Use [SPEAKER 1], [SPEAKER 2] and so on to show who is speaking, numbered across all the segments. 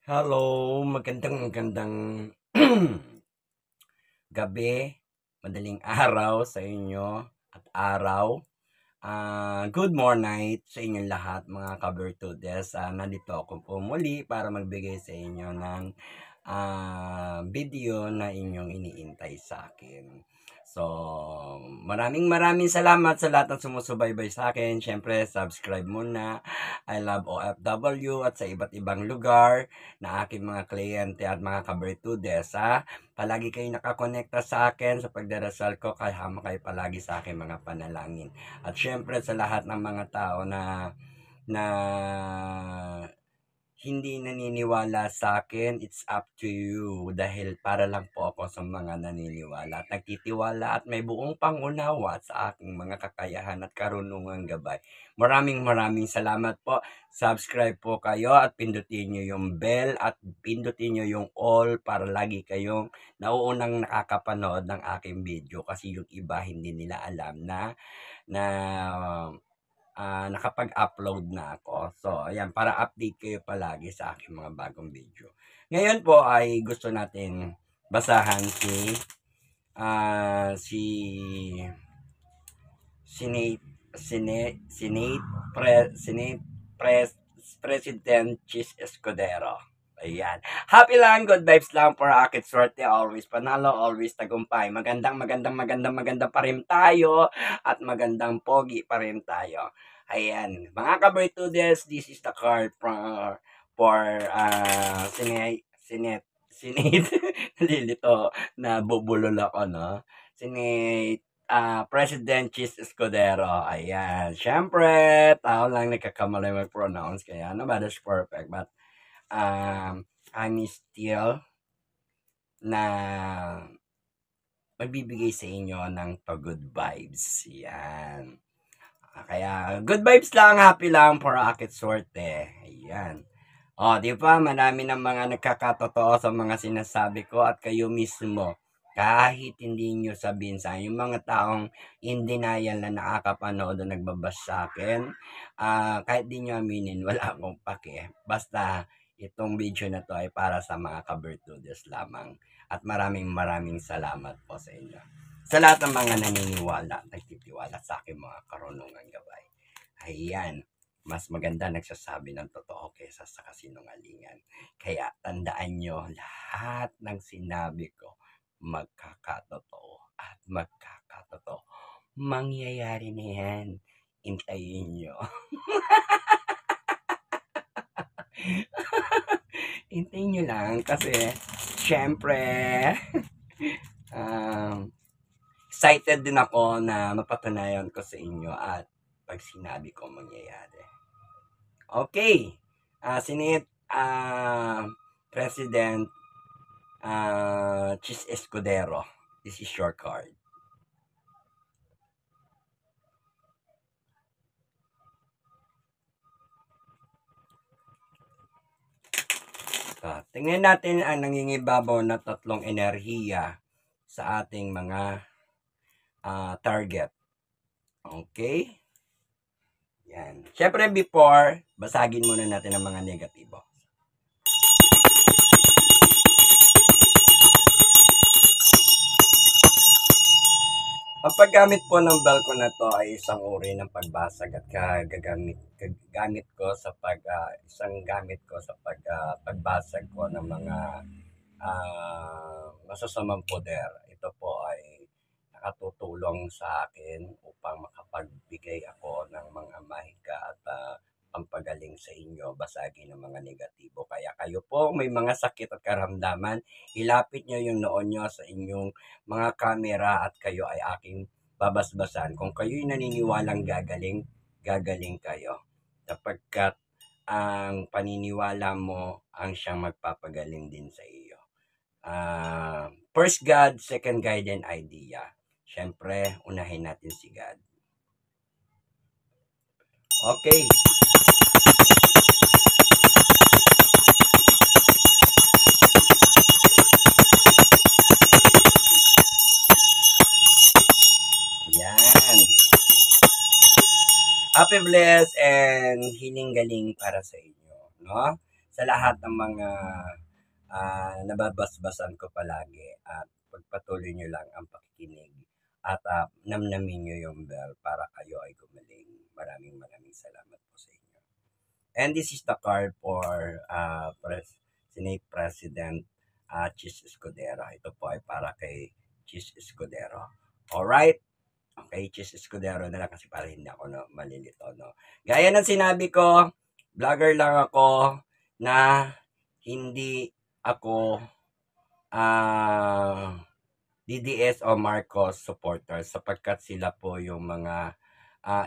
[SPEAKER 1] Hello, magandang gabi, madaling araw sa inyo at araw. Good morning sa inyong lahat mga ka-Bertudes. Nandito ako po muli para magbigay sa inyo ng video na inyong iniintay sa akin. So, maraming salamat sa lahat ng sumusubaybay sa akin. Siyempre, subscribe muna. I love OFW at sa iba't ibang lugar na aking mga kliyente at mga ka-Bertudes. Palagi kayo nakakonekta sa akin sa pagdarasal ko, kaya hama kayo palagi sa akin mga panalangin. At syempre sa lahat ng mga tao na hindi naniniwala sa akin, it's up to you. Dahil para lang po ako sa mga naniniwala at nagtitiwala at may buong pangunawa sa aking mga kakayahan at karunungang gabay. Maraming salamat po. Subscribe po kayo at pindutin nyo yung bell at pindutin nyo yung all para lagi kayong nauunang nakakapanood ng aking video. Kasi yung iba hindi nila alam na nakapag-upload na ako. So, ayan, para update kayo palagi sa aking mga bagong video. Ngayon po ay gusto natin basahan President Chis Escudero. Ayan. Happy lang, good vibes lang for akit swerte, always panalo, always tagumpay. Magandang pa rin tayo at magandang pogi pa rin tayo. Ayan. Mga ka-Bertudes, this is the card for Senate. Nalilito na bubulol ako, no? Senate President Chis Escudero. Ayan. Siyempre, tao lang nagkakamali mag-pronounce kaya nobody's perfect. But, I'm still na magbibigay sa inyo ng good vibes. Yan. Kaya, good vibes lang, happy lang for akit swerte. Ayan. Di ba? Marami ng mga nagkakatotoo sa mga sinasabi ko at kayo mismo. Kahit hindi nyo sabihin sa yung mga taong in denial na nakakapanood o nagbabas sa akin, kahit di nyo aminin, wala akong pake. Basta, itong video na to ay para sa mga ka-Bertudes lamang. At maraming salamat po sa inyo. Sa lahat ng mga naniniwala, nagtitiwala sa akin mga karunungan gabay. Ayan. Mas maganda nagsasabi ng totoo kaysa sa kasinungalingan. Kaya tandaan nyo, lahat ng sinabi ko, magkakatotoo at magkakatotoo. Mangyayari na yan. Hintayin nyo. Hintayin nyo lang kasi, syempre, excited din ako na mapatunayan ko sa inyo at pag sinabi ko mangyayari. Okay. Senate President Chis Escudero. This is your card. Tingnan natin ang nangingibabaw na tatlong enerhiya sa ating mga target. Okay? Yan. Siyempre before, basagin muna natin ang mga negatibo. Ang paggamit po ng bell ko na to ay isang uri ng pagbasag at gamit ko sa pagbasag ko ng mga masasamang poder. Ito po ay nakatutulong sa akin upang makapagbigay ako ng mga mahika at pampagaling sa inyo, basagin ng mga negatibo. Kaya kayo po may mga sakit at karamdaman, ilapit nyo yung noon nyo sa inyong mga kamera at kayo ay aking babasbasan. Kung kayo'y naniniwalang gagaling kayo. Sapagkat ang paniniwala mo ang siyang magpapagaling din sa iyo. First God, second guide and idea. Siyempre, unahin natin si God. Okay. Yan. Happy bless and healing galing para sa inyo, no? sa lahat ng mga nababasbasan ko palagi at pagpatuloy nyo lang ang pakikinig at namnamin nyo yung bell para kayo ay gumaling. Maraming salamat po sa inyo. And this is the card for Senate President Chis Escudero. Ito po ay para kay Chis Escudero. Alright? Okay, Chis Escudero na lang kasi para hindi ako malilito. No? Gaya ng sinabi ko, vlogger lang ako na hindi ako DDS o Marcos supporters sapagkat sila po yung mga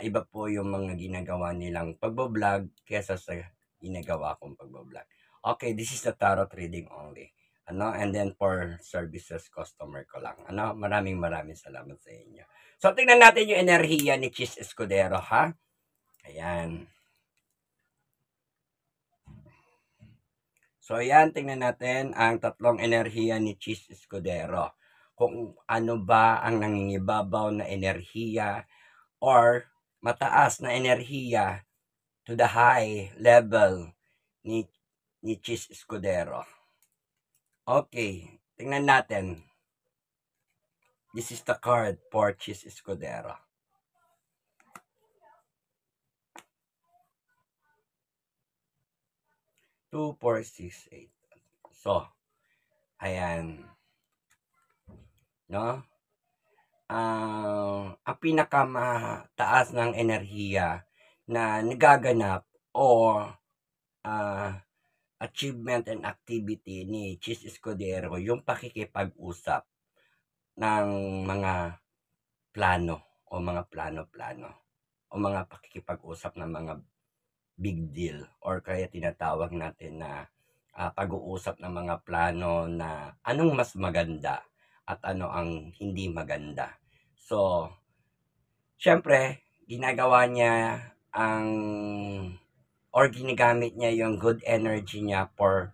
[SPEAKER 1] iba po yung mga ginagawa nilang pagbablog kesa sa ginagawa kong pagbablog. Okay, this is the tarot reading only. And then for services customer ko lang. Maraming salamat sa inyo. So, tingnan natin yung enerhiya ni Chis Escudero, ha? Ayan. So, ayan, tingnan natin ang tatlong enerhiya ni Chis Escudero. Kung ano ba ang nangingibabaw na enerhiya or mataas na enerhiya to the high level ni Chis Escudero. Okay, tingnan natin. This is the card for Chis Escudero. Two, 4, 6, 8. So, ayan. No? Ang pinakamataas ng enerhiya na nagaganap o achievement and activity ni Chis Escudero, yung pakikipag-usap ng mga plano o mga plano-plano o mga pakikipag-usap ng mga big deal or kaya tinatawag natin na pag-uusap ng mga plano na anong mas maganda at ano ang hindi maganda. So, syempre, ginagawa niya or ginagamit niya yung good energy niya for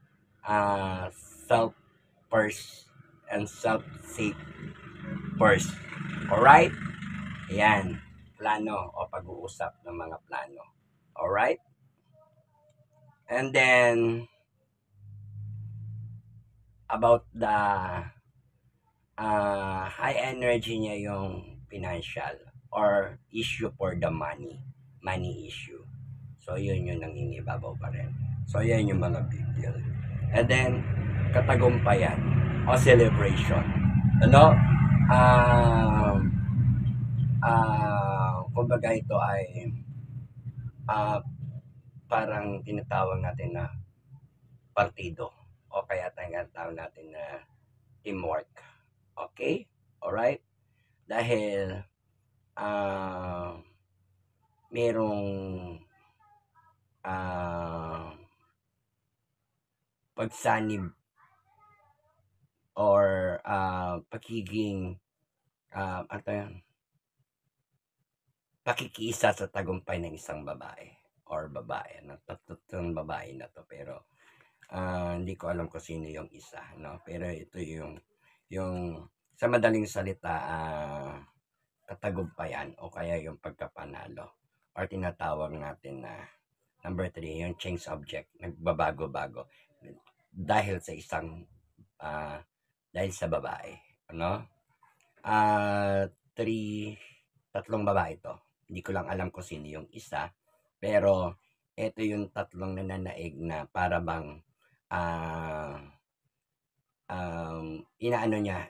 [SPEAKER 1] self first and self-safe first. Alright? Ayan. Plano o pag-uusap ng mga plano. Alright? And then, about the high energy niya yung financial or issue for the money issue. So, yun yung nangingibabaw pa rin. So, yan yung mga big deal. And then, katagumpayan o celebration. Kumbaga ito ay parang tinatawag natin na partido o kaya tinatawag natin na teamwork. Okay? Alright? Dahil merong pagsanib or pagiging pakikiisa sa tagumpay ng isang babae or babae. Tatlong babae na to pero hindi ko alam kung sino yung isa, no? Pero ito yung sa madaling salita katagumpayan o kaya yung pagkapanalo or tinatawag natin na number 3 yung change subject, nagbabago-bago dahil sa isang dahil sa babae, tatlong babae to. Hindi ko lang alam kung sino yung isa, pero ito yung tatlong nananaig na para bang inaano niya,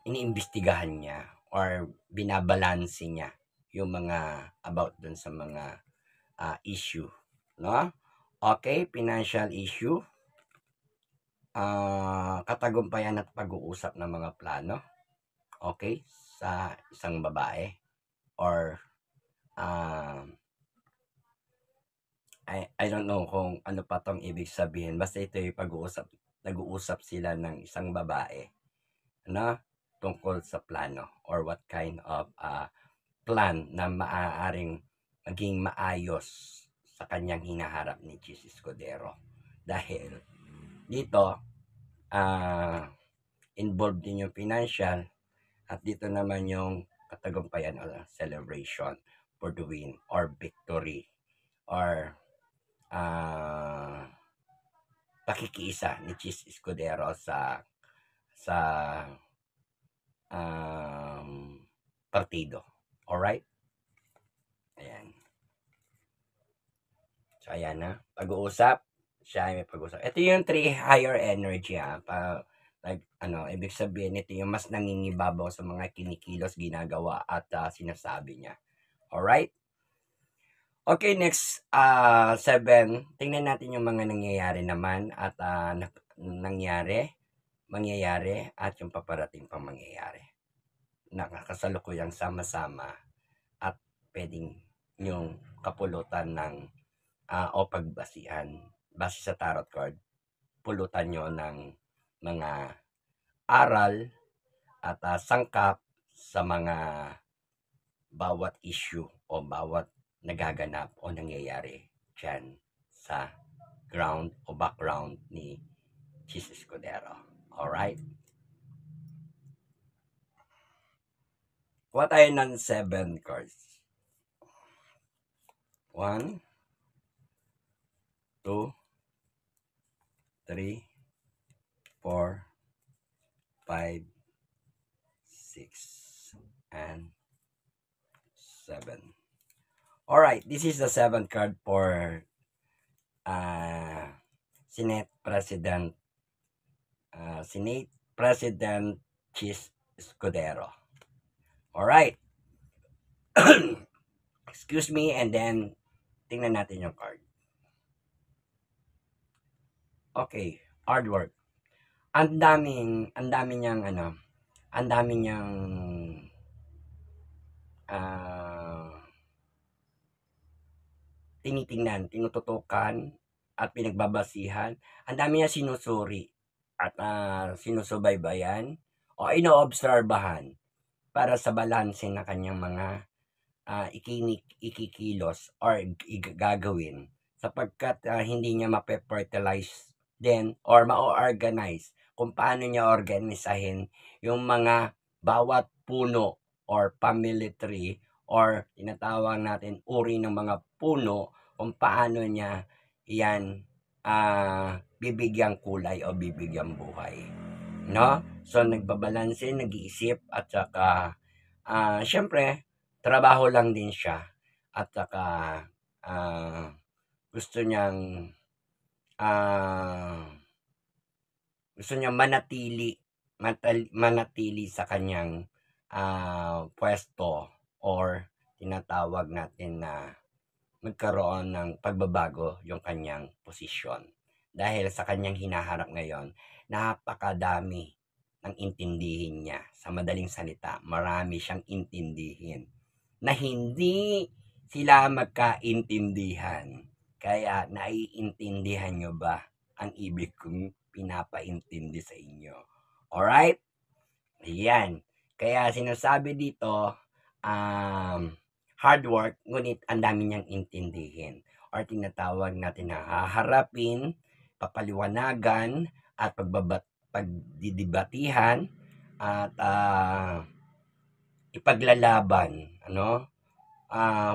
[SPEAKER 1] iniimbestigahan niya or binabalanse niya yung mga about dun sa mga issue, no? Okay, financial issue, katagumpayan at pag-uusap ng mga plano, okay, sa isang babae or I don't know kung ano pa tong ibig sabihin. Basta ito yung nag-uusap sila ng isang babae na tungkol sa plano or what kind of plan na maaaring maging maayos sa kanyang hinaharap ni Chis Escudero. Dahil dito, involved din yung financial at dito naman yung katagumpayan o celebration for the win or victory or pakikiisa ni Chis Escudero sa partido. Alright? Ayan. So, ayan na. Pag-uusap. Siya ay may pag-uusap. Ito yung 3 higher energy, ibig sabihin, ito yung mas nangingibabaw sa mga kinikilos, ginagawa, at sinasabi niya. Alright? Okay, next, 7. Tingnan natin yung mga nangyayari naman at mangyayari at yung paparating pang mangyayari. Nakakasalukuyang sama-sama at pwedeng yung kapulutan ng o pagbasihan base sa tarot card. Pulutan nyo ng mga aral at sangkap sa mga bawat issue o bawat nagaganap o nangyayari dyan sa ground o background ni Chis Escudero. Alright? Kuha tayo ng 7 cards. 1, 2, 3, 4, 5, 6, and 7. Alright, this is the 7th card for Senate President Chis Escudero. Alright. Excuse me, and then tingnan natin yung card. Okay, hard work. Ang dami niyang tinitingnan, tinututukan at pinagbabasihan. Ang dami niya sinusuri at sinusubaybayan o inoobserbahan para sa balanse na kanyang mga ikikilos or gagawin, sapagkat hindi niya mape-fertilize din or ma-organize kung paano niya organisahin yung mga bawat puno or family tree or tinatawag natin uri ng mga puno, kung paano niya yan bibigyan kulay o bibigyan buhay, no? So nagbabalanse, nag-iisip, at saka syempre trabaho lang din siya, at saka gusto niyang manatili sa kanyang pwesto or tinatawag natin na magkaroon ng pagbabago yung kanyang posisyon. Dahil sa kanyang hinaharap ngayon, napakadami ng intindihin niya. Sa madaling salita, marami siyang intindihin na hindi sila magkaintindihan. Kaya naiintindihan nyo ba ang ibig kong pinapaintindi sa inyo? Alright? Ayan. Kaya sinasabi dito, hard work, ngunit ang dami niyang intindihin. Or tinatawag natin na haharapin, papaliwanagan, at pagdidibatihan, at ipaglalaban,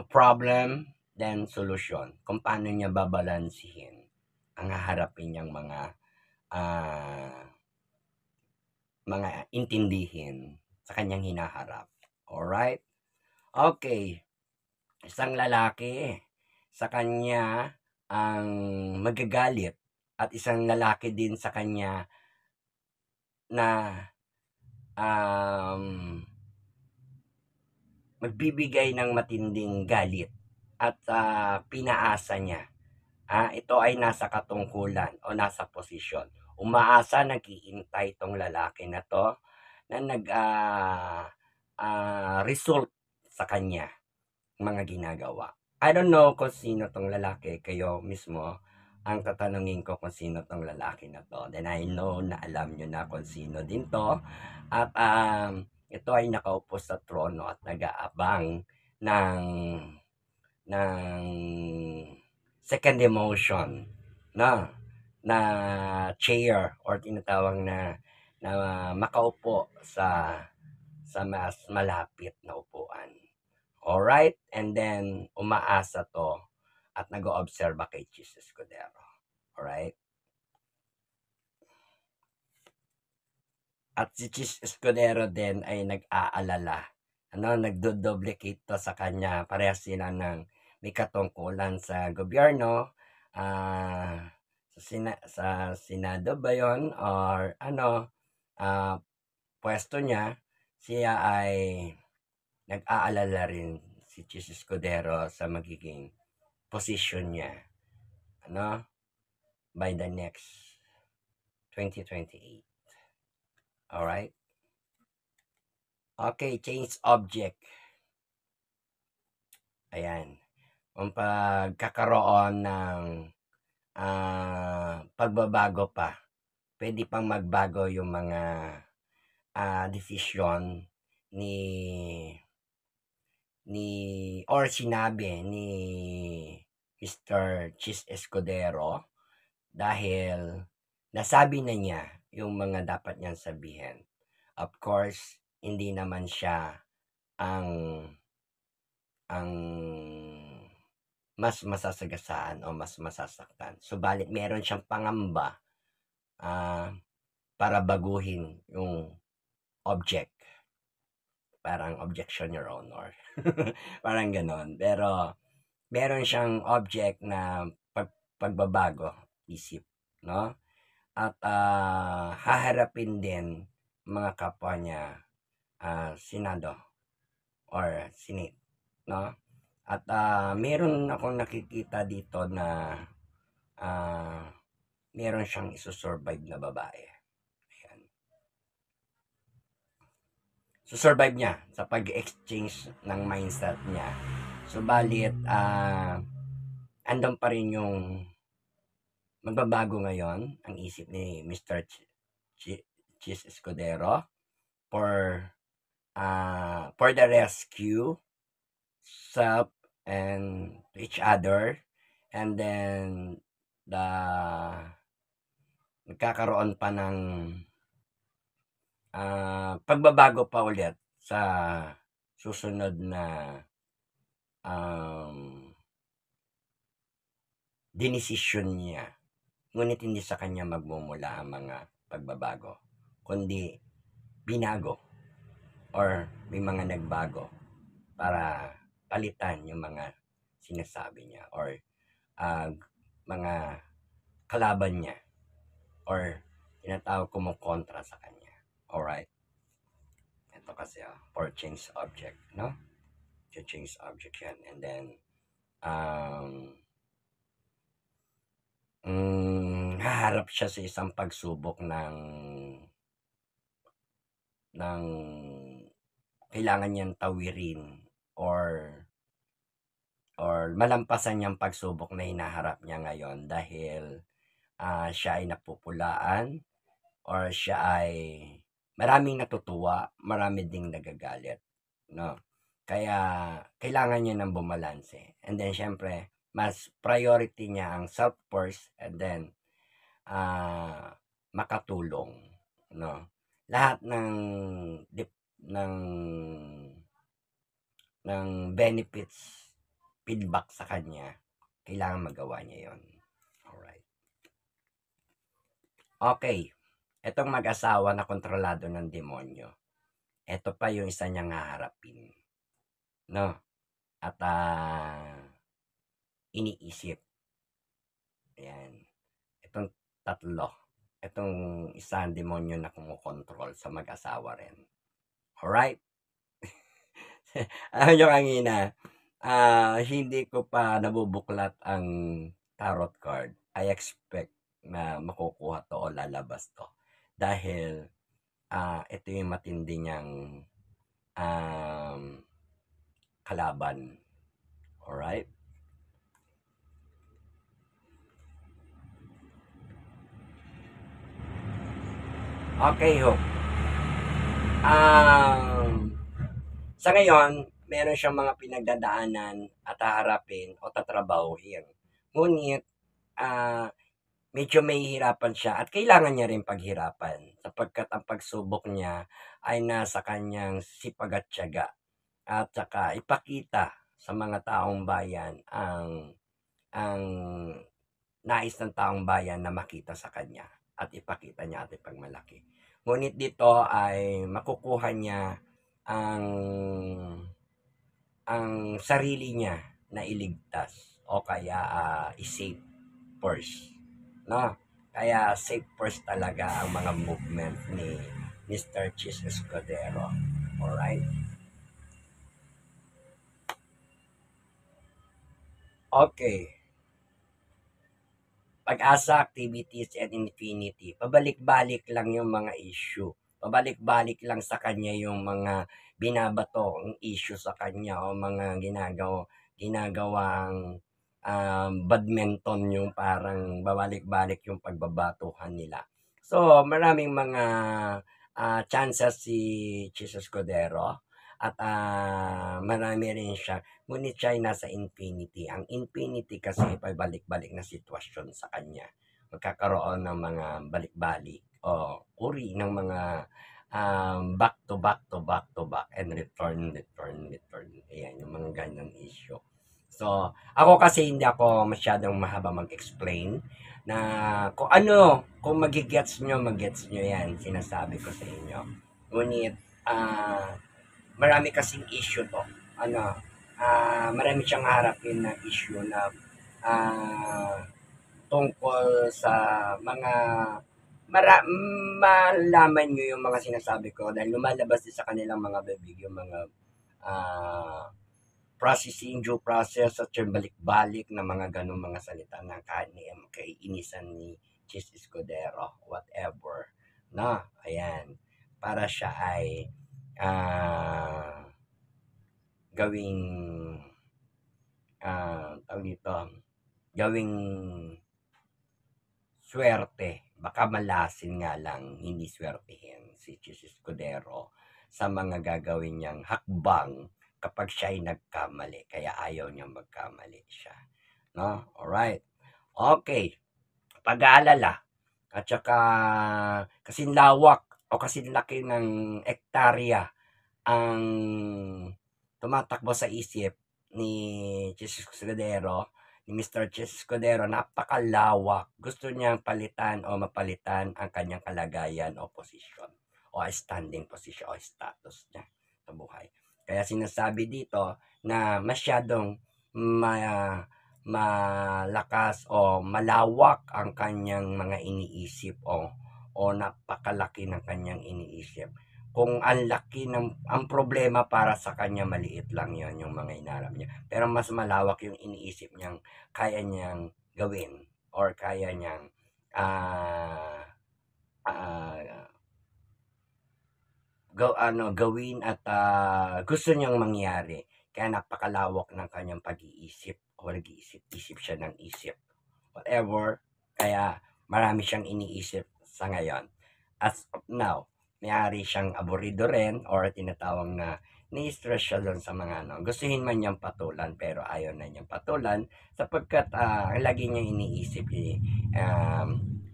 [SPEAKER 1] problem, then solution. Kung paano niya babalansihin ang haharapin niyang mga intindihin sa kanyang hinaharap. Alright? Okay. Isang lalaki, sa kanya ang magagalit, at isang lalaki din sa kanya na magbibigay ng matinding galit at pinaasa niya. Ito ay nasa katungkulan o nasa posisyon. Umaasa, nag-iintay itong lalaki na to na result sa kanya mga ginagawa. I don't know kung sino tong lalaki, kayo mismo ang tatanungin ko kung sino tong lalaki na to. Then I know na alam nyo na kung sino din to. At ito ay nakaupo sa trono at nag-aabang ng second emotion na chair or tinatawag na makaupo sa mas malapit na upuan. Alright? And then umaasa to at nag-oobserba kay Chis Escudero. Alright? At si Chis Escudero din ay nag-aalala. Nagdo-duplicate to sa kanya. Parehas sila ng may katungkulan sa gobyerno. Sa Senado ba yun? Or pwesto niya. Siya ay nag-aalala rin si Chis Escudero sa magiging position niya. By the next 2028. Alright? Okay, change object. Ayan. Ang pagkakaroon ng pagbabago pa. Pwede pang magbago yung mga desisyon or sinabi ni Mr. Chis Escudero dahil nasabi na niya yung mga dapat niyang sabihin. Of course, hindi naman siya ang mas masasagasaan o mas masasaktan. Subalit meron siyang pangamba para baguhin yung object. Parang objection, Your Honor. Parang ganon. Pero meron siyang object na pagbabago isip, no? At haharapin din mga kapwa niya Senado or Senate, no? At meron akong nakikita dito na meron siyang isusurvive na babae. Ayan. Susurvive niya sa pag-exchange ng mindset niya. Subalit andun pa rin yung magbabago ngayon ang isip ni Mr. Chis Escudero for the rescue self and each other, and then nagkakaroon pa ng pagbabago pa ulit sa susunod na dinesisyon niya. Ngunit hindi sa kanya magmumula ang mga pagbabago, kundi binago or may mga nagbago para palitan yung mga sinasabi niya or mga kalaban niya or tinatawag kumukontra sa kanya. Alright? Ito kasi for change object, no? Change object yan. And then haharap siya sa isang pagsubok ng kailangan niyang tawirin or malampasan niyang pagsubok na hinaharap niya ngayon dahil siya ay napupulaan or siya ay maraming natutuwa, marami ding nagagalit, no? Kaya kailangan niya ng bumalanse. And then syempre, mas priority niya ang self first and then makatulong, no? Lahat ng benefits feedback sa kanya, kailangan magawa niya yon. Alright. Okay. Etong mag-asawa na kontrolado ng demonyo. Ito pa yung isa niyang haharapin. No? At iniisip. Ayan. Itong tatlo. Itong isang demonyo na kumukontrol sa mag-asawa rin. Alright? Alam nyo kanina, hindi ko pa nabubuklat ang tarot card. I expect na makukuha to o lalabas to. Dahil ito yung matindi niyang kalaban. Alright? Okay, ho. Sa ngayon, meron siyang mga pinagdadaanan at haharapin o tatrabahuhin. Ngunit, medyo may hirapan siya at kailangan niya rin paghirapan sapagkat ang pagsubok niya ay nasa kanyang sipag at tiyaga at saka ipakita sa mga taong bayan ang ang nais ng taong bayan na makita sa kanya at ipakita niya at ipagmalaki. Ngunit dito ay makukuha niya ang sarili niya na iligtas o kaya i-save first, no? Kaya safe first talaga ang mga movement ni Mr. Chis Escudero. Alright? Okay. Pag-asa, activities, and infinity. Pabalik-balik lang yung mga issue. Pabalik-balik lang sa kanya yung mga binabato ang issue sa kanya o mga ginagawang badminton, yung parang babalik-balik yung pagbabatuhan nila. So, maraming mga chances si Jesus Cordero at marami rin siya. Ngunit siya ay nasa infinity. Ang infinity kasi pabalik-balik na sitwasyon sa kanya. Magkakaroon ng mga balik-balik o uri ng mga back to back to back to back and return. Ayan, yung mga ganyan issue. So, ako kasi hindi ako masyadong mahaba mag-explain na kung ano, kung magigets nyo yan, sinasabi ko sa inyo. Ngunit, marami kasing issue to. Marami siyang harapin na issue na tungkol sa mga malaman nyo yung mga sinasabi ko dahil lumalabas din sa kanilang mga bibig yung mga processing, due process at yung balik-balik na mga ganong mga salita ng MK, inisan ni Chis Escudero, whatever. No? Ayan. Para siya ay gawing gawing swerte, baka malasin nga lang, hindi swertihin si Chis Escudero sa mga gagawin niyang hakbang kapag siya ay nagkamali, kaya ayaw niya magkamali siya. No? Alright. Okay. Pag-aalala at saka kasing lawak o kasing laki ng ektarya ang tumatakbo sa isip ni Chis Escudero, ni Mr. Chis Escudero, napakalawak. Gusto niyang palitan o mapalitan ang kanyang kalagayan o posisyon o standing position o status niya sa buhay. Kaya sinasabi dito na masyadong malakas o malawak ang kanyang mga iniisip o napakalaki ng kanyang iniisip. Kung ang laki ang problema para sa kanya, maliit lang yon yung mga inalam niya. Pero mas malawak yung iniisip niyang kaya niyang gawin or kaya niyang gawin at gusto niyang mangyari. Kaya napakalawak ng kanyang pag-iisip o nag-iisip siya ng isip. Whatever. Kaya marami siyang iniisip sa ngayon. As of now, mayari siyang aburido rin or tinatawag na ni-stress siya doon sa mga gustuhin man niyang patulan pero ayaw na niyang patulan sapagkat lagi niya iniisip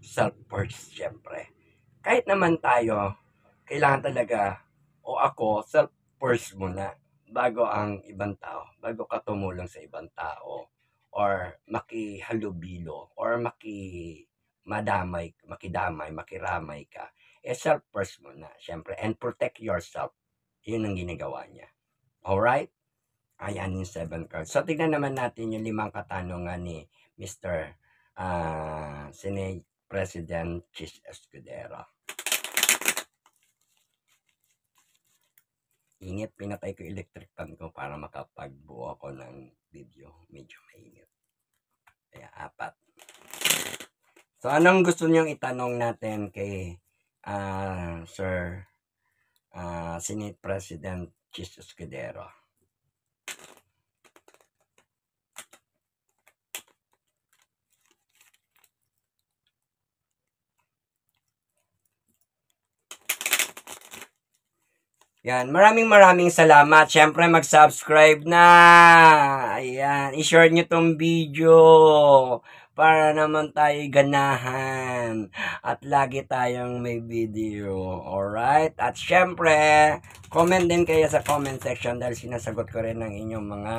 [SPEAKER 1] self-first syempre. Kahit naman tayo, kailangan talaga o ako, self-first muna bago ang ibang tao, bago ka tumulong sa ibang tao or makihalubilo or makiramay ka, self first muna, syempre, and protect yourself. Yun ang ginagawa niya. Alright? Ayan yung 7 cards. So, tignan naman natin yung 5 katanungan ni Mr. Senate President Chis Escudero. Init, pinatay ko electric fan ko para makapagbuo ako ng video. Medyo mainit. Kaya 4. So, anong gusto niyong itanong natin kay Sir Senate President Chis Escudero? Yan, maraming salamat. Siyempre, mag-subscribe na. Ayan, i-share nyo tong video para naman tayo ganahan at lagi tayong may video. Alright? At syempre, comment din kayo sa comment section dahil sinasagot ko rin ang inyong mga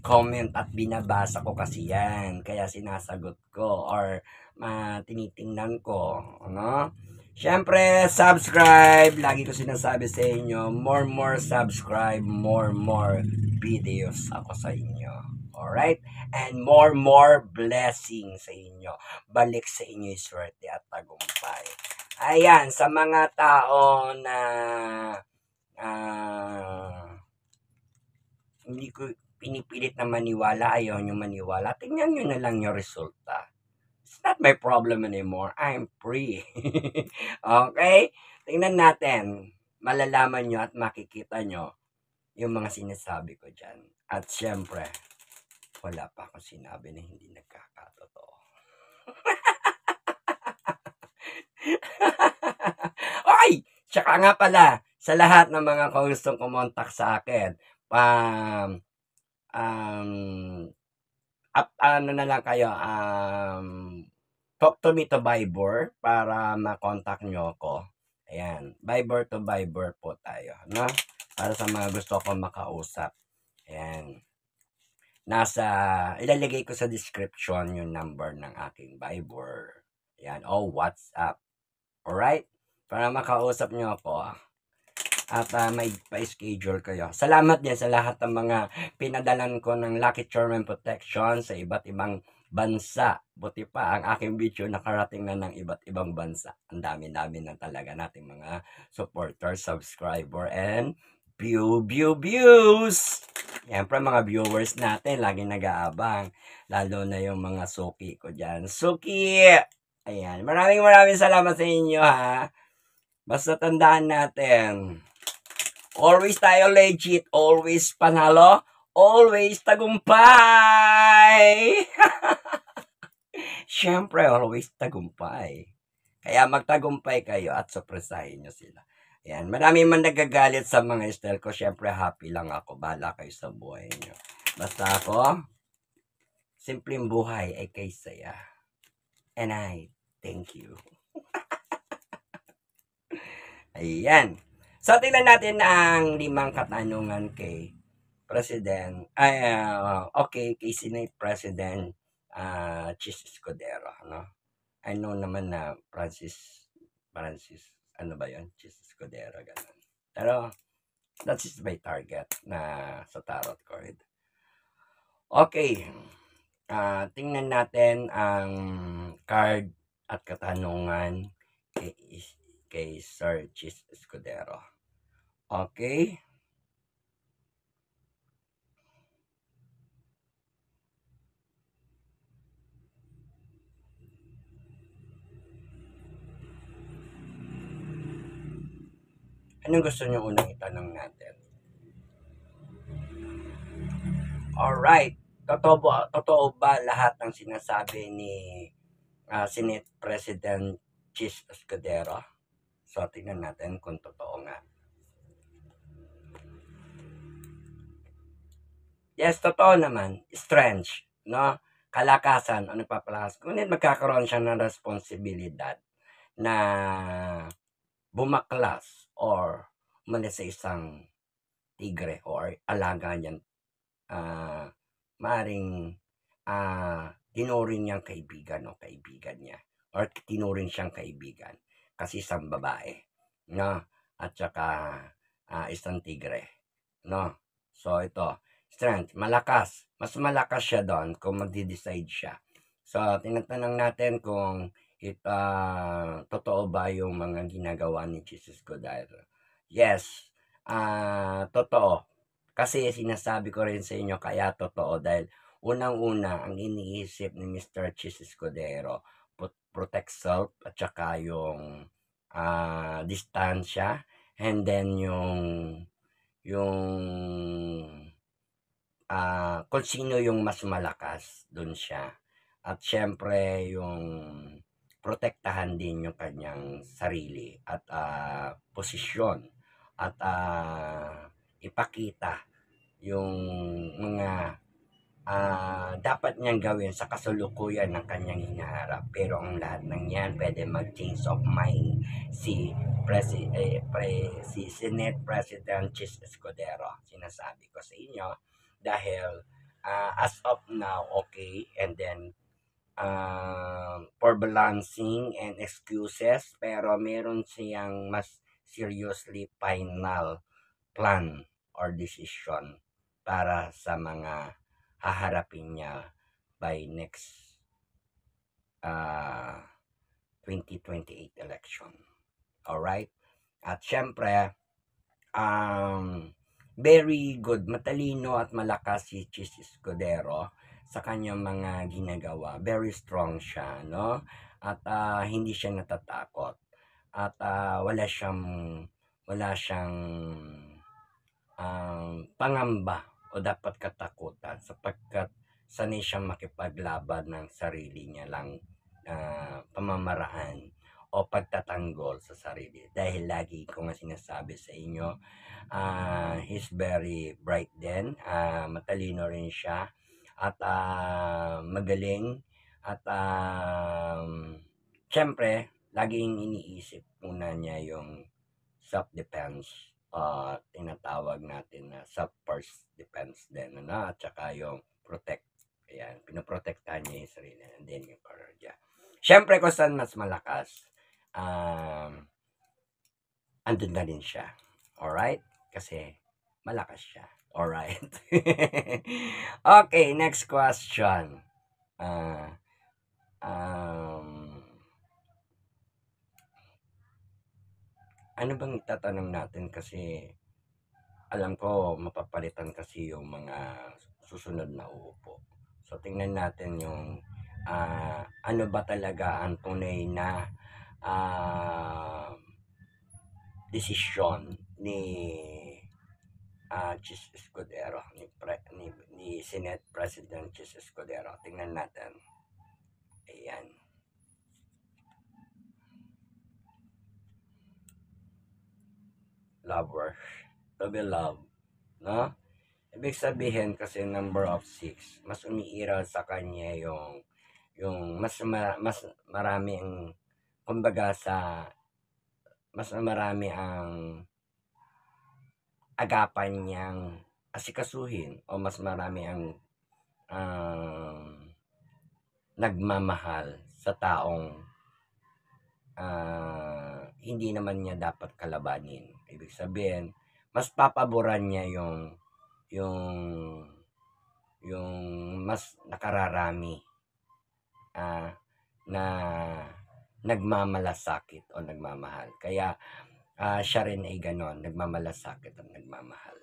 [SPEAKER 1] comment at binabasa ko kasi yan. Kaya sinasagot ko or tinitingnan ko. Ano? Siyempre, subscribe. Lagi ko sinasabi sa inyo, more subscribe, more videos ako sa inyo. Alright? And more blessings sa inyo. Balik sa inyo yung swerte at tagumpay. Ayan, sa mga tao na hindi ko pinipilit na maniwala, ayaw nyo maniwala, tingnan nyo na lang yung resulta. It's not my problem anymore. I'm free. Okay? Tingnan natin. Malalaman nyo at makikita nyo yung mga sinasabi ko dyan. At syempre, wala pa akong sinabi na hindi nagkakatotoo. Okay! Tsaka nga pala, sa lahat ng mga gustong kumontak sa akin, ano na lang kayo, talk to me to Viber para makontak nyo ako. Ayan, Viber to Viber po tayo, no? Para sa mga gusto ko makausap. Ayan. Ilalagay ko sa description yung number ng aking Viber. Ayan, o WhatsApp. Alright? Para makausap nyo ako. At may pa-schedule kayo. Salamat din sa lahat ng mga pinadalan ko ng Lucky Charm and Protection sa iba't ibang bansa. Buti pa ang aking video nakarating na ng iba't ibang bansa. Ang dami-dami na talaga nating mga supporters, subscriber, and views. Siyempre mga viewers natin, lagi nag-aabang. Lalo na yung mga suki ko dyan. Suki! Ayan. Maraming salamat sa inyo, ha. Basta tandaan natin, always tayo legit, always panalo, always tagumpay. Siyempre, always tagumpay. Kaya magtagumpay kayo at supresahin nyo sila. Yan. Marami man nagagalit sa mga style ko. Siyempre, happy lang ako. Bahala kayo sa buhay nyo. Basta ako, simpleng buhay ay kay saya. And I thank you. Ayan. So, tingnan natin ang 5 katanungan kay President, kay Senate President Chis Escudero, no? I know naman na Francis, ano ba yun? Chis Escudero, ganun. Pero, that is my target na sa tarot card. Okay. Tingnan natin ang card at katanungan kay Sir Chis Escudero. Okay? Anong gusto nyo unang itanong natin? Alright. Totoo ba lahat ng sinasabi ni Senate President Chis Escudero? So, tingnan natin kung totoo nga. Yes, totoo naman. Strength, no? Kalakasan, ano papalakas. Ngunit magkakaroon siya ng responsibilidad na bumaklas or umalis sa isang tigre or alaga niyan. Maaring tinuring niyang kaibigan o kaibigan niya or tinuring siyang kaibigan kasi isang babae, no? At saka isang tigre, no? So ito, strength, malakas. Mas malakas siya doon kung magde-decide siya. So tinatanong natin kung totoo ba yung mga ginagawa ni Jesus Escudero. Yes, totoo. Kasi sinasabi ko rin sa inyo kaya totoo dahil unang-una ang iniisip ni Mr. Chis Escudero, protect self at saka yung distansya, and then yung kung sino yung mas malakas dun siya. At syempre yung protektahan din yung kanyang sarili at posisyon at ipakita yung mga dapat niyang gawin sa kasalukuyan ng kanyang hinaharap. Pero ang lahat ng yan, pwede mag-change of mind si Senate President Chis Escudero. Sinasabi ko sa inyo dahil as of now, okay. And then, for balancing and excuses, pero meron siyang mas seriously final plan or decision para sa mga haharapin niya by next uh, 2028 election. Alright? At syempre, very good, matalino at malakas si Chis Escudero sa kanyang mga ginagawa. Very strong siya, no? At hindi siya natatakot. At wala siyang pangamba o dapat katakutan sapagkat sanay siyang makipaglaban ng sarili niya lang pamamaraan o pagtatanggol sa sarili. Dahil lagi ko nga sinasabi sa inyo, he's very bright din, matalino rin siya, at magaling, at syempre, laging iniisip muna niya yung self-defense, tinatawag natin na self-first defense din, ano? At saka yung protect. Ayan, pinoprotektahan niya yung sarili. And then yung courage. Syempre, kung saan mas malakas, andun na rin siya. Alright? Kasi malakas siya. Alright? Okay, next question. Ano bang itatanong natin kasi alam ko mapapalitan kasi yung mga susunod na uupo. So tingnan natin yung ano ba talaga ang tunay na desisyon ni Chis Escudero, ni Senate President Chis Escudero. Tingnan natin. Ayan. Lover. To be loved. No? Ibig sabihin kasi number of 6, mas umiiral sa kanya yung mas marami ang kumbaga mas marami ang agapan niyang asikasuhin o mas marami ang nagmamahal sa taong hindi naman niya dapat kalabanin. Ibig sabihin, mas papaboran niya yung mas nakararami na nagmamalasakit o nagmamahal. Kaya siya rin ay ganon, nagmamalasakit at nagmamahal.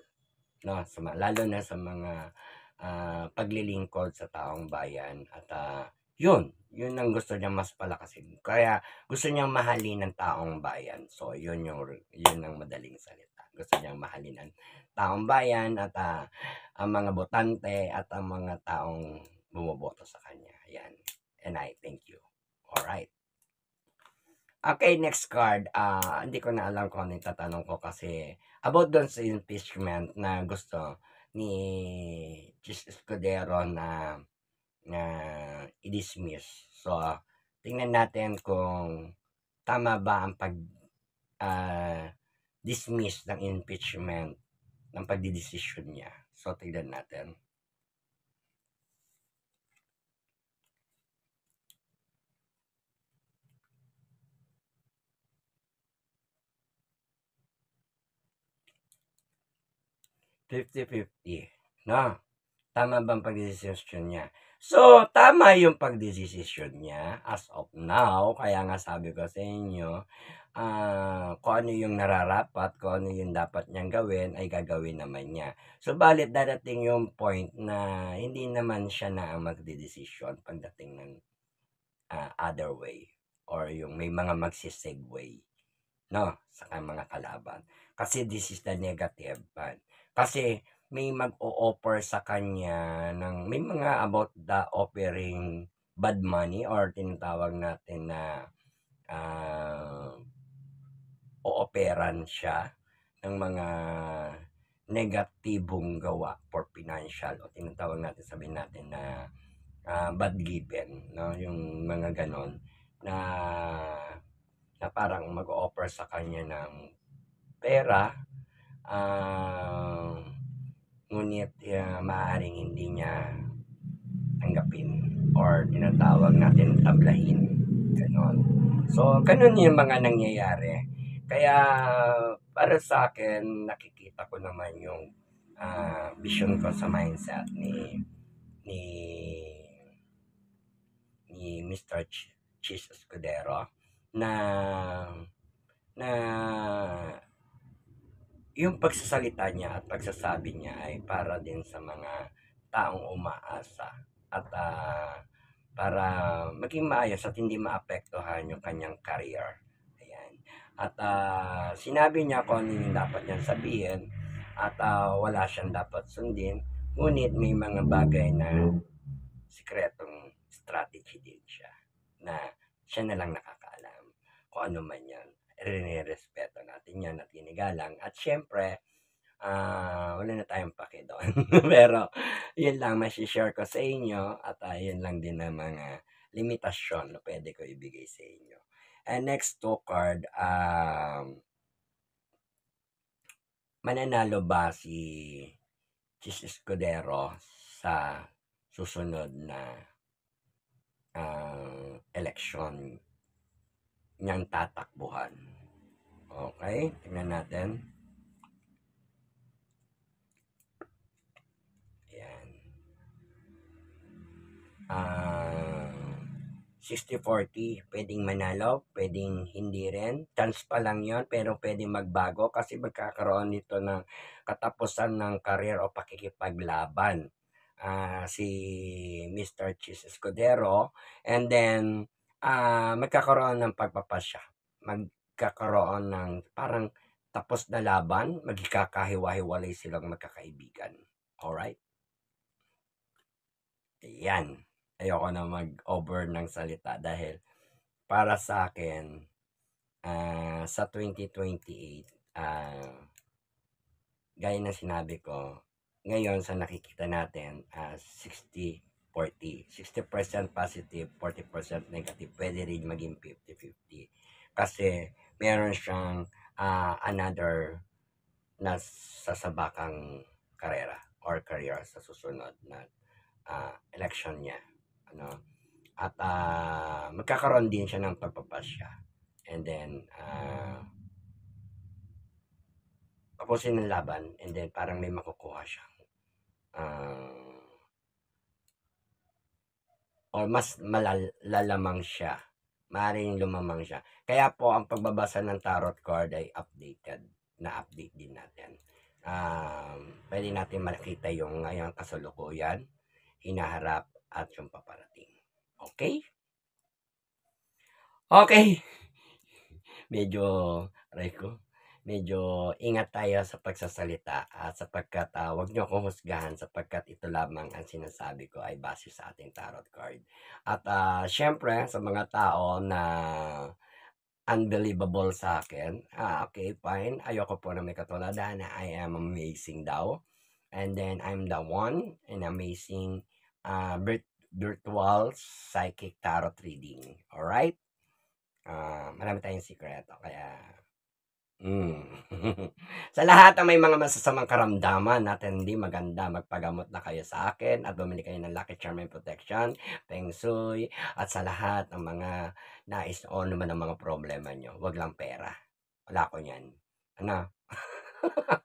[SPEAKER 1] No? Lalo na sa mga paglilingkod sa taong bayan. At yun ang gusto niya mas palakasin. Kaya gusto niyang mahalin ng taong bayan. So yun ang madaling salita. Gusto niyang mahalin ng taong bayan at ang mga botante at ang mga taong bumoboto sa kanya. Yan. And I thank you. Alright. Okay, next card. Hindi ko na alam kung ano yung tatanong ko kasi about doon sa impeachment na gusto ni Chis Escudero na i-dismiss. So, tingnan natin kung tama ba ang dismiss ng impeachment ng pagdidesisyon niya. So, tingnan natin. $50-50. No? Tama ba ang pagdidesisyon niya? So, tama yung pagdidesisyon niya as of now. Kaya nga sabi ko sa inyo, kung ano yung nararapat, kung ano yung dapat niyang gawin, ay gagawin naman niya. So, balit darating yung point na hindi naman siya na ang magdidesisyon pagdating ng other way. Or yung may mga magsisegue, no, sa mga kalaban. Kasi this is the negative part. Kasi may mag-o-offer sa kanya ng may mga about the offering bad money or tinatawag natin na o-operan siya ng mga negatibong gawa for financial o tinatawag natin, sabihin natin na bad given, no, yung mga ganon na parang mag-offer sa kanya ng pera ngunit maaaring hindi niya tanggapin or tinatawag natin tablahin. Ganon. So, ganun yung mga nangyayari. Kaya, para sa akin, nakikita ko naman yung vision ko sa mindset ni ni Mr. Cheese Escudero na na yung pagsasalita niya at pagsasabi niya ay para din sa mga taong umaasa at para maging maayos at hindi maapektuhan yung kanyang career. Ayan. At sinabi niya kung ano yung dapat niyang sabihin at wala siyang dapat sundin. Ngunit may mga bagay na sikretong strategy din siya na siya na lang nakakaalam kung ano man yan. Respeto natin yan at inigalang. At syempre, wala na tayong pake doon. Pero, yun lang, share ko sa inyo at yun lang din ang mga limitasyon na pwede ko ibigay sa inyo. And next to card, mananalo ba si Chis Escudero sa susunod na election niyang tatakbuhan? Okay, tingnan natin. Ayan. 60-40, pwedeng manalo, pwedeng hindi rin. Chance pa lang yon, pero pwedeng magbago kasi magkakaroon nito ng katapusan ng career o pakikipaglaban si Mr. Chis Escudero, and then magkakaroon ng pagpapasya. Magkakaroon ng parang tapos na laban, magkakahiwa-hiwalay silang magkakaibigan. Alright? Yan. Ayoko na mag-over ng salita dahil para sa akin, sa 2028, gaya na sinabi ko, ngayon sa nakikita natin, 60-40. 60% positive, 40% negative. Pwede rin maging 50-50. Kasi meron siyang another na sasabakang karera or career sa susunod na election niya. At magkakaroon din siya ng pagpapasya, and then tapusin ng laban, and then parang may makukuha siya or mas malalamang siya, maaaring lumamang siya. Kaya po ang pagbabasa ng tarot card ay update din natin. Pwede natin makita yung ngayong kasalukuyan, hinaharap at yung paparating. Okay? Okay. Medyo ingat tayo sa pagsasalita sapagkat wag niyo akong husgahan sapagkat ito lamang ang sinasabi ko ay base sa ating tarot card. At syempre sa mga tao na unbelievable sa akin, okay, fine. Ayoko po na may katuladan na I am amazing daw. And then I'm the one in amazing virtual psychic tarot reading. Alright? Marami tayong sikreto. Kaya, sa lahat ng may mga masasamang karamdaman natin hindi maganda, magpagamot na kayo sa akin at bumili kayo ng Lucky Charm and Protection, Feng Shui, at sa lahat ng mga nais o naman ng mga problema nyo, wag lang pera. Wala ko yan. Ano?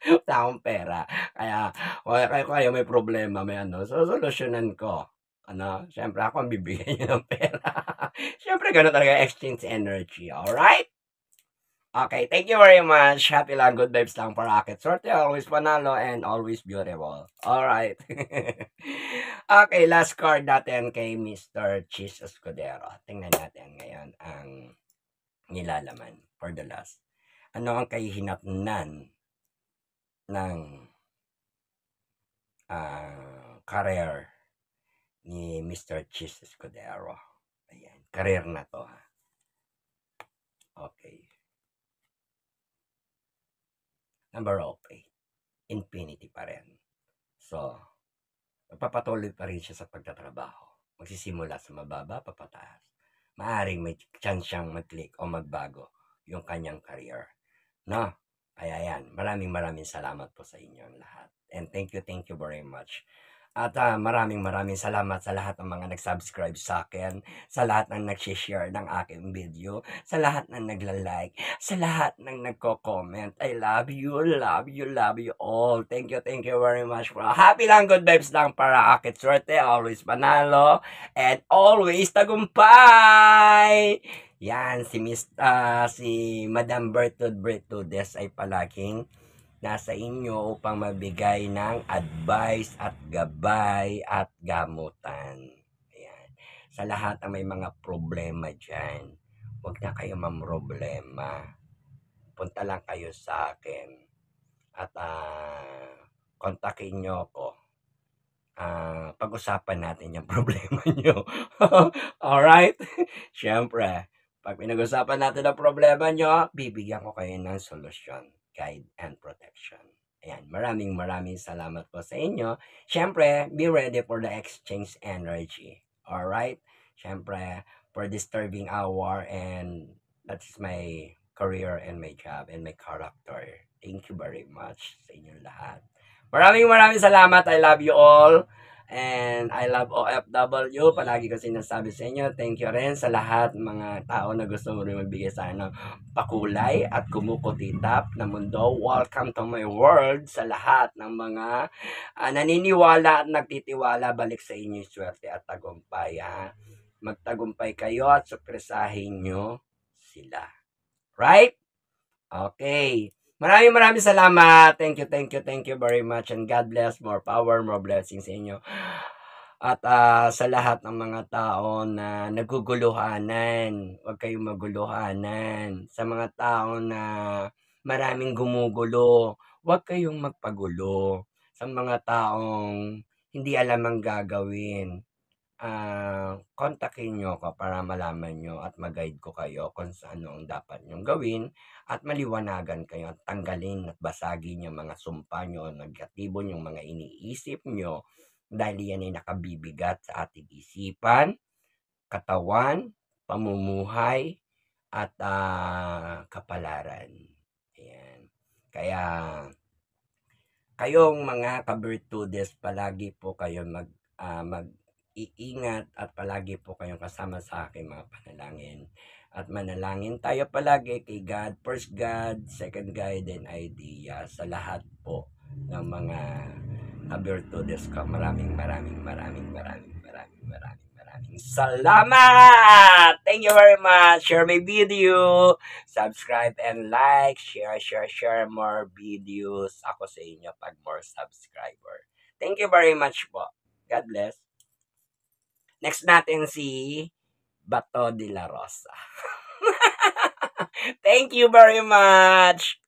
[SPEAKER 1] Wala akong pera. Kaya, kayo may problema, may so solusyonan ko. Siyempre ako ang bibigyan nyo ng pera. Siyempre, gano'n talaga exchange energy. Alright? Okay, thank you very much. Happy lang, good vibes lang for Rocket Sorte. Always panalo and always beautiful. Alright. Okay, last card natin kay Mr. Cheese Escudero. Tingnan natin ngayon ang nilalaman for the last. Ano ang kahihinatnan ng career ni Mr. Cheese Escudero? Ayan, career na to ha. Okay. Number of 8. Infinity pa rin. So, magpapatuloy pa rin siya sa pagtatrabaho. Magsisimula sa mababa, papataas. Maaring may chance siyang mag-click o magbago yung kanyang career. No? Kaya yan, maraming salamat po sa inyong lahat. And thank you very much. At maraming salamat sa lahat ng mga nag-subscribe sa akin, sa lahat ng nag-share ng aking video, sa lahat ng nagla-like, sa lahat ng nagko-comment. I love you all. Thank you very much. Happy lang, good vibes lang para akit swerte, always panalo, and always tagumpay! Yan, si Madam Bertudes ay palaging nasa inyo upang magbigay ng advice at gabay at gamutan. Ayan. Sa lahat ng may mga problema dyan, huwag na kayo mamroblema. Punta lang kayo sa akin at kontakin nyo ako. Pag-usapan natin yung problema nyo. Alright? Siyempre, pag pinag-usapan natin ang problema nyo, bibigyan ko kayo ng solusyon, guide, and protection. Ayan, maraming salamat po sa inyo. Siyempre, be ready for the exchange energy. Alright? Siyempre, for disturbing hour, and that's my career and my job and my character. Thank you very much sa inyong lahat. Maraming salamat. I love you all. And I love OFW. Palagi ko sinasabi sa inyo, thank you rin sa lahat mga tao na gusto mo rin magbigay sa akin ng pakulay at kumukutitap na mundo. Welcome to my world sa lahat ng mga naniniwala at nagtitiwala. Balik sa inyo swerte at tagumpay. Ha? Magtagumpay kayo at supresahin nyo sila. Right? Okay. Maraming salamat. Thank you very much. And God bless. More power, more blessings sa inyo. At sa lahat ng mga tao na naguguluhanan, huwag kayong maguluhanan. Sa mga tao na maraming gumugulo, huwag kayong magpagulo. Sa mga taong hindi alam ang gagawin, kontakin nyo ako para malaman nyo at mag-guide ko kayo kung ano ang dapat nyong gawin at maliwanagan kayo at tanggalin at basagin yung mga sumpa nyo, negatibo yung mga iniisip nyo dahil yan ay nakabibigat sa ating isipan, katawan, pamumuhay, at kapalaran. Ayan. Kaya kayong mga ka-Bertudes, palagi po kayo mag-iingat at palagi po kayong kasama sa aking mga panalangin. At manalangin tayo palagi kay God, first God, second God, and idea sa lahat po ng mga ka-Bertudes ko. Maraming salamat! Thank you very much. Share my video. Subscribe and like. Share more videos ako sa inyo pag more subscriber. Thank you very much po. God bless. Next natin si Bato de la Rosa. Thank you very much.